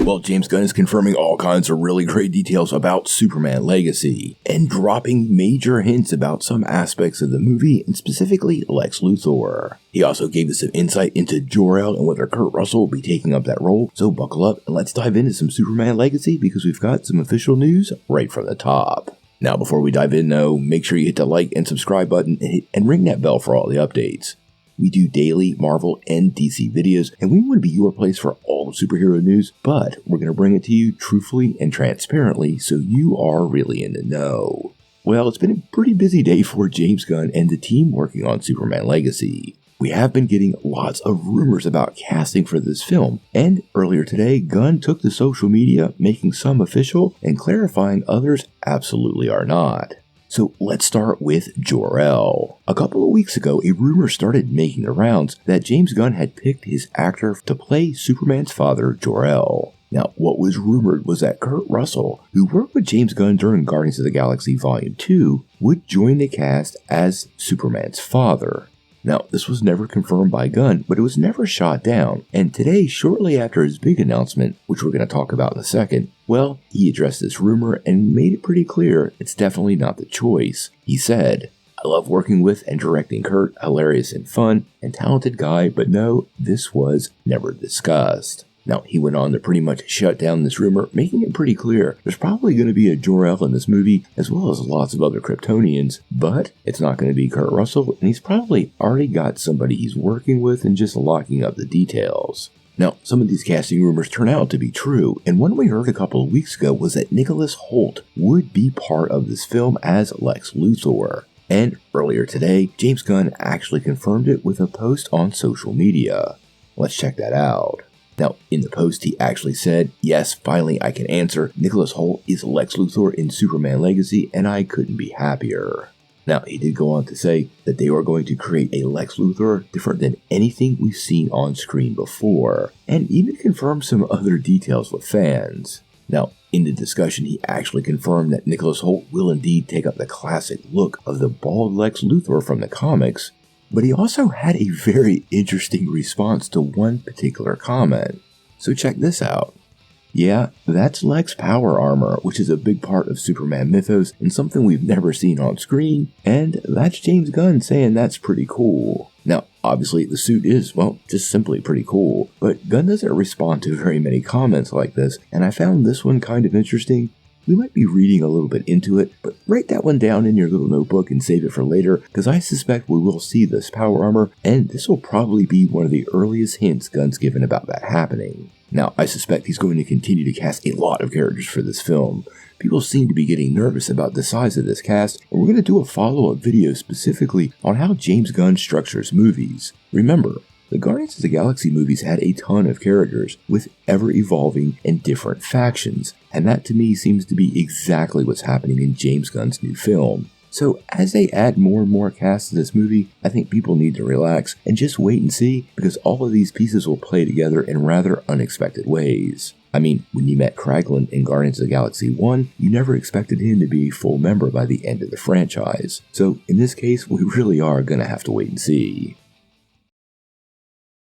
Well, James Gunn is confirming all kinds of really great details about Superman Legacy, and dropping major hints about some aspects of the movie, and specifically Lex Luthor. He also gave us some insight into Jor-El and whether Kurt Russell will be taking up that role, so buckle up and let's dive into some Superman Legacy because we've got some official news right from the top. Now, before we dive in though, make sure you hit the like and subscribe button and ring that bell for all the updates. We do daily Marvel and DC videos, and we want to be your place for all the superhero news, but we're going to bring it to you truthfully and transparently so you are really in the know. Well, it's been a pretty busy day for James Gunn and the team working on Superman Legacy. We have been getting lots of rumors about casting for this film, and earlier today, Gunn took to social media, making some official and clarifying others absolutely are not. So let's start with Jor-El. A couple of weeks ago, a rumor started making the rounds that James Gunn had picked his actor to play Superman's father, Jor-El. Now, what was rumored was that Kurt Russell, who worked with James Gunn during Guardians of the Galaxy Volume 2, would join the cast as Superman's father. Now, this was never confirmed by Gunn, but it was never shot down, and today, shortly after his big announcement, which we're going to talk about in a second, well, he addressed this rumor and made it pretty clear it's definitely not the choice. He said, "I love working with and directing Kurt, hilarious and fun, and talented guy, but no, this was never discussed." Now, he went on to pretty much shut down this rumor, making it pretty clear there's probably going to be a Jor-El in this movie, as well as lots of other Kryptonians, but it's not going to be Kurt Russell, and he's probably already got somebody he's working with and just locking up the details. Now, some of these casting rumors turn out to be true, and one we heard a couple of weeks ago was that Nicholas Hoult would be part of this film as Lex Luthor. And earlier today, James Gunn actually confirmed it with a post on social media. Let's check that out. Now, in the post, he actually said, "Yes, finally I can answer. Nicholas Hoult is Lex Luthor in Superman Legacy, and I couldn't be happier." Now, he did go on to say that they are going to create a Lex Luthor different than anything we've seen on screen before, and even confirmed some other details with fans. Now, in the discussion, he actually confirmed that Nicholas Hoult will indeed take up the classic look of the bald Lex Luthor from the comics, but he also had a very interesting response to one particular comment. So check this out. "Yeah, that's Lex power armor, which is a big part of Superman mythos and something we've never seen on screen, and that's James Gunn saying that's pretty cool." Now, obviously the suit is, well, just simply pretty cool, but Gunn doesn't respond to very many comments like this, and I found this one kind of interesting. We might be reading a little bit into it, but write that one down in your little notebook and save it for later, because I suspect we will see this power armor, and this will probably be one of the earliest hints Gunn's given about that happening. Now, I suspect he's going to continue to cast a lot of characters for this film. People seem to be getting nervous about the size of this cast, and we're going to do a follow-up video specifically on how James Gunn structures movies. Remember, the Guardians of the Galaxy movies had a ton of characters, with ever-evolving and different factions, and that to me seems to be exactly what's happening in James Gunn's new film. So as they add more and more casts to this movie, I think people need to relax and just wait and see, because all of these pieces will play together in rather unexpected ways. I mean, when you met Kraglin in Guardians of the Galaxy 1, you never expected him to be a full member by the end of the franchise. So in this case, we really are gonna have to wait and see.